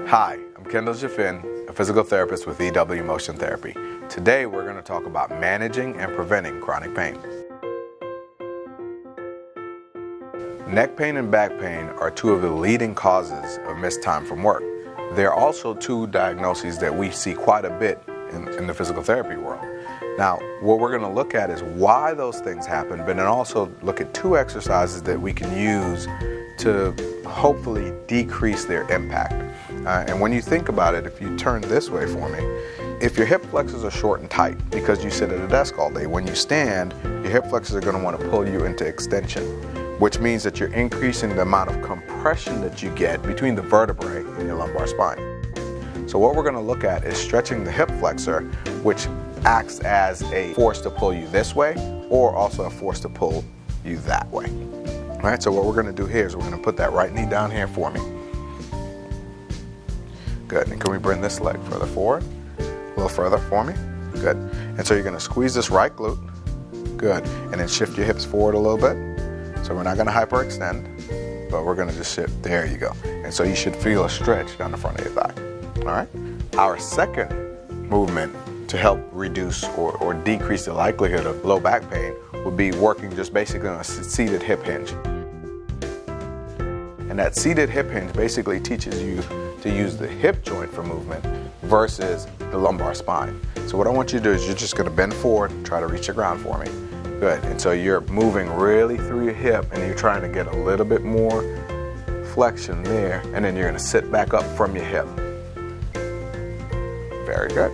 Hi, I'm Kendell Jno-Finn, a physical therapist with EW Motion Therapy. Today we're going to talk about managing and preventing chronic pain. Neck pain and back pain are two of the leading causes of missed time from work. They're also two diagnoses that we see quite a bit in the physical therapy world. Now, what we're going to look at is why those things happen, but then also look at two exercises that we can use to hopefully decrease their impact. And when you think about it, if you turn this way for me, if your hip flexors are short and tight because you sit at a desk all day, when you stand, your hip flexors are going to want to pull you into extension, which means that you're increasing the amount of compression that you get between the vertebrae in your lumbar spine. So what we're going to look at is stretching the hip flexor, which acts as a force to pull you this way, or also a force to pull you that way. All right, so what we're going to do here is we're going to put that right knee down here for me. Good, and can we bring this leg further forward? A little further for me. Good, and so you're going to squeeze this right glute. Good, and then shift your hips forward a little bit. So we're not going to hyperextend, but we're going to just shift. There you go. And so you should feel a stretch down the front of your thigh. All right, our second movement to help reduce or decrease the likelihood of low back pain would be working just basically on a seated hip hinge. And that seated hip hinge basically teaches you to use the hip joint for movement versus the lumbar spine. So what I want you to do is you're just going to bend forward and try to reach the ground for me. Good. And so you're moving really through your hip and you're trying to get a little bit more flexion there, and then you're going to sit back up from your hip. Very good.